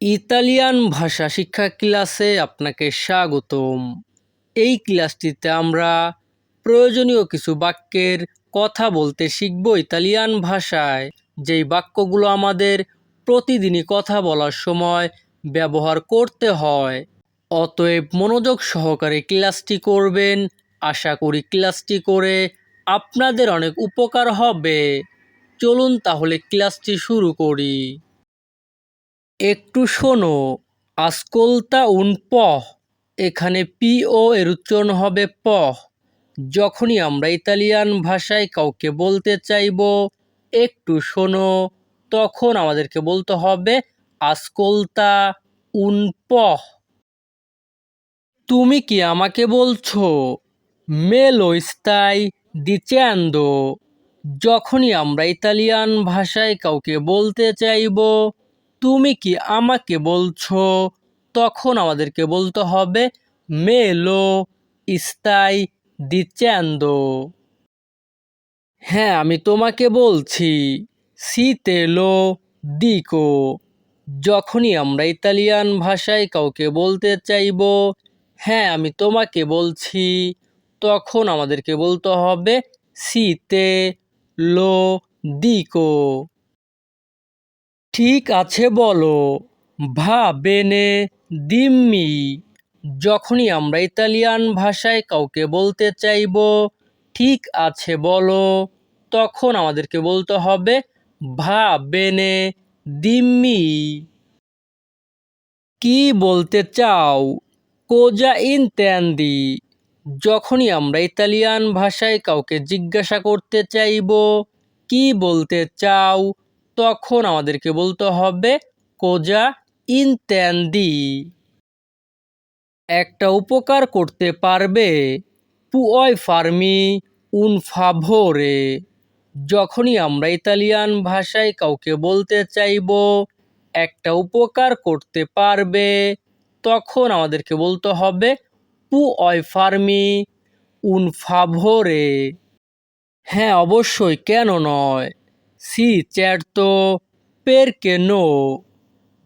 Italian ভাষা শিক্ষা ক্লাসে আপনাকে স্বাগতম। এই ক্লাসটিতে আমরা প্রয়োজনীয় কিছু বাক্যের কথা বলতে শিখব ইতালিয়ান ভাষায়, যেই বাক্যগুলো আমাদের প্রতিদিনই কথা বলার সময় ব্যবহার করতে হয়। অতএব মনোযোগ সহকারে ক্লাসটি করবেন। আশা করি ক্লাসটি করে আপনাদের অনেক উপকার হবে। চলুন তাহলে ক্লাসটি শুরু করি। একটু শোনো, আসকোলতা উন পহ। এখানে পিও এর উচ্চারণ হবে পহ। যখনই আমরা ইতালিয়ান ভাষায় কাউকে বলতে চাইব একটু শোনো, তখন আমাদেরকে বলতে হবে আসকোলতা উন পহ। তুমি কি আমাকে বলছো? মেলো স্তাই দিচেন্দো। যখনই আমরা ইতালিয়ান ভাষায় কাউকে বলতে চাইব তুমি কি আমাকে বলছো, তখন আমাদেরকে বলতে হবে মেলো স্তাই দিচেন্দো। হ্যাঁ, আমি তোমাকে বলছি। সিতেলো দিকো। যখনই আমরা ইতালিয়ান ভাষায় কাউকে বলতে চাইব হ্যাঁ আমি তোমাকে বলছি, তখন আমাদেরকে বলতে হবে সিতে লো দিকো। ঠিক আছে বলো, ভা বেনে দিম্মি। যখনই আমরা ইতালিয়ান ভাষায় কাউকে বলতে চাইব ঠিক আছে বলো, তখন আমাদেরকে বলতে হবে ভা বেনে দিম্মি। কি বলতে চাও? কোজা ইনতেন্দি। যখনই আমরা ইতালিয়ান ভাষায় কাউকে জিজ্ঞাসা করতে চাইব কি বলতে চাও, তখন আমাদেরকে বলতে হবে কোজা ইনতেন্দি। একটা উপকার করতে পারবে? পুয় ফার্মি উন ফাভোরে। যখনই আমরা ইতালিয়ান ভাষায় কাউকে বলতে চাইব একটা উপকার করতে পারবে, তখন আমাদেরকে বলতে হবে পুয় ফার্মি উন ফাভোরে। হ্যাঁ অবশ্যই, কেন নয়। সি চেরতো পেরকে নো।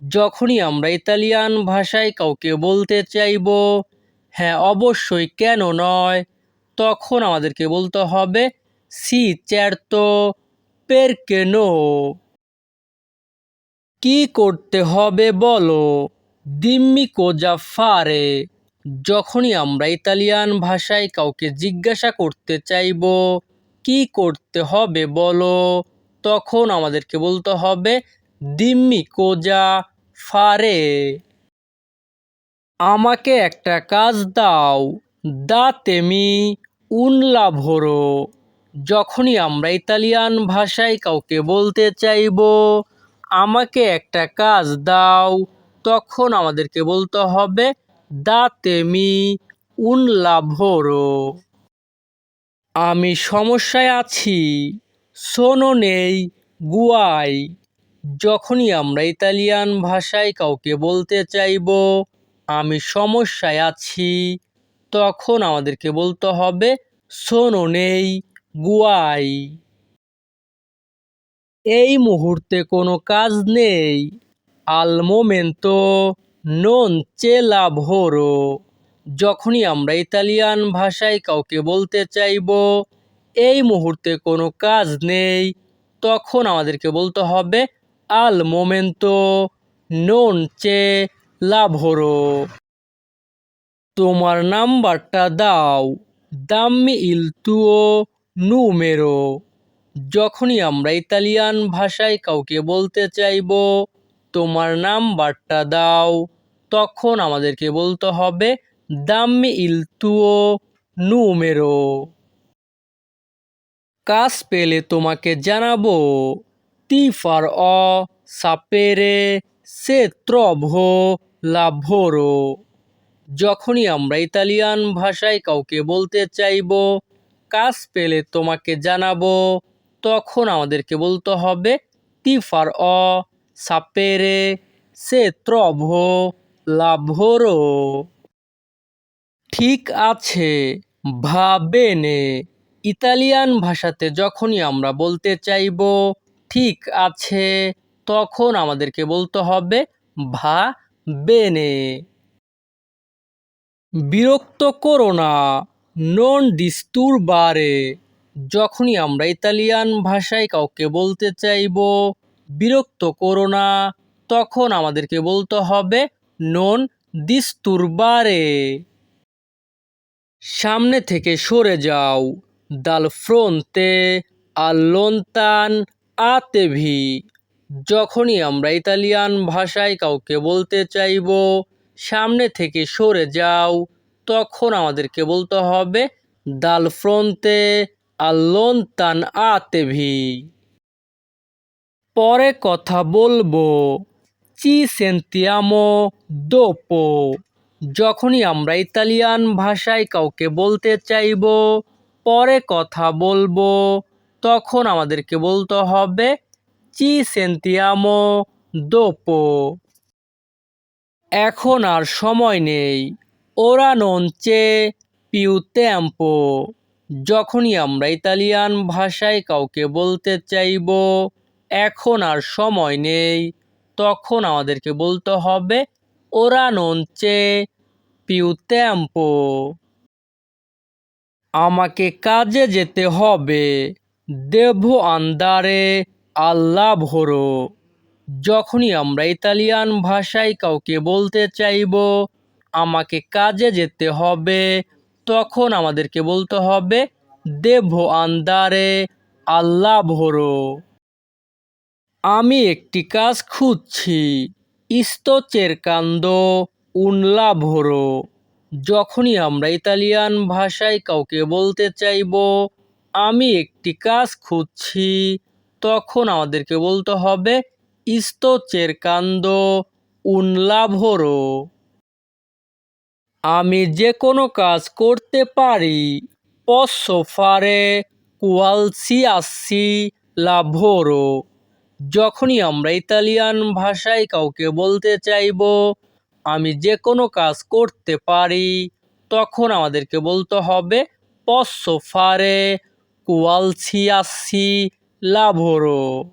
যখনই আমরা ইতালিয়ান ভাষায় কাউকে বলতে চাইব হ্যাঁ অবশ্যই কেন নয়, তখন আমাদেরকে বলতে হবে সি চেরতো পেরকে নো। কি করতে হবে বলো? দিম্মি কোজা ফারে। যখনই আমরা ইতালিয়ান ভাষায় কাউকে জিজ্ঞাসা করতে চাইব কি করতে হবে বলো, তখন আমাদেরকে বলতে হবে দিম্মি কোজা ফারে। আমাকে একটা কাজ দাও, দাতেমি উন লাভোরো। যখনই আমরা ইতালিয়ান ভাষায় কাউকে বলতে চাইব আমাকে একটা কাজ দাও, তখন আমাদেরকে বলতে হবে দাতেমি উন লাভোরো। আমি সমস্যায় আছি, সোনো নেই গুয়াই। যখনই আমরা ইতালিয়ান ভাষায় কাউকে বলতে চাইব আমি সমস্যায় আছি, তখন আমাদেরকে বলতে হবে সোনো নেই গুয়াই। এই মুহূর্তে কোনো কাজ নেই, আল মোমেন্তো নন চে লাভোরো। যখনই আমরা ইতালিয়ান ভাষায় কাউকে বলতে চাইব এই মুহূর্তে কোনো কাজ নেই, তখন আমাদেরকে বলতে হবে আল মোমেন্তো নন চে লাভোরো। তোমার নাম্বারটা দাও, দাম্মি ইল তুও নুমেরো। যখনই আমরা ইতালিয়ান ভাষায় কাউকে বলতে চাইব তোমার নাম্বারটা দাও, তখন আমাদেরকে বলতে হবে দাম্মি ইল তুও নুমেরো। কাজ পেলে তোমাকে জানাবো, তি ফার অ সাপেরে সে ত্রভো লাভোরো। যখনই আমরা ইতালিয়ান ভাষায় কাউকে বলতে চাইব কাজ পেলে তোমাকে জানাবো, তখন আমাদেরকে বলতে হবে তি ফার অ সাপেরে সে ত্রভো লাভোরো। ঠিক আছে, ভা বেনে। ইতালিয়ান ভাষাতে যখনই আমরা বলতে চাইব ঠিক আছে, তখন আমাদেরকে বলতে হবে va bene। বিরক্ত করো না, non disturbare। যখনই আমরা ইতালিয়ান ভাষায় কাউকে বলতে চাইবো বিরক্ত করো না, তখন আমাদেরকে বলতে হবে non disturbare। সামনে থেকে সরে যাও, dal fronte allontan-atevi। যখনই আমরা ইতালিয়ান ভাষায় কাউকে বলতে চাইবো সামনে থেকে সরে যাও, তখন আমাদেরকে বলতে হবে dal fronte allontan-atevi। পরে কথা বলবো, ci sentiamo dopo। যখনই আমরা ইতালিয়ান ভাষায় কাউকে বলতে চাইবো পরে কথা বলবো, তখন আমাদেরকে বলতে হবে ci sentiamo dopo। এখন আর সময় নেই, ora non c'è più tempo। যখনই আমরা ইতালিয়ান ভাষায় কাউকে বলতে চাইবো এখন আর সময় নেই, তখন আমাদেরকে বলতে হবে ora non c'è più tempo। আমাকে কাজে যেতে হবে, devo andare al lavoro। যখনই আমরা ইতালিয়ান ভাষায় কাউকে বলতে চাইবো আমাকে কাজে যেতে হবে, তখন আমাদেরকে বলতে হবে devo andare al lavoro। আমি একটি কাজ খুঁজছি, sto cercando un lavoro। যখনই আমরা ইতালিয়ান ভাষায় কাউকে বলতে চাইবো আমি একটি কাজ খুঁজছি, তখন আমাদেরকে বলতে হবে sto cercando un lavoro। আমি যে কোনো কাজ করতে পারি, posso fare qualsiasi lavoro। যখনই আমরা ইতালিয়ান ভাষায় কাউকে বলতে চাইবো আমি যে কোনো কাজ করতে পারি, তখন আমাদেরকে বলতে হবে posso fare qualsiasi lavoro।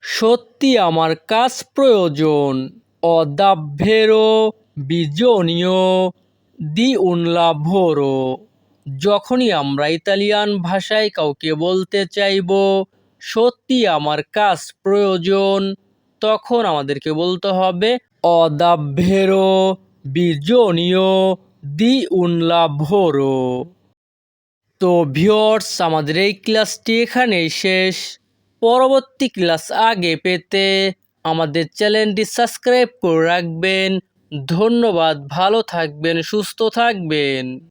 সত্যি আমার কাজ প্রয়োজন, ho davvero bisogno di un lavoro। যখনই আমরা ইতালিয়ান ভাষায় কাউকে বলতে চাইবো সত্যি আমার কাজ প্রয়োজন, তখন আমাদেরকে বলতে হবে ho davvero bisogno di un lavoro। তো ভিউয়ার্স, আমাদের এই ক্লাসটি এখানেই শেষ। পরবর্তী ক্লাস আগে পেতে আমাদের চ্যানেলটি সাবস্ক্রাইব করে রাখবেন। ধন্যবাদ, ভালো থাকবেন, সুস্থ থাকবেন।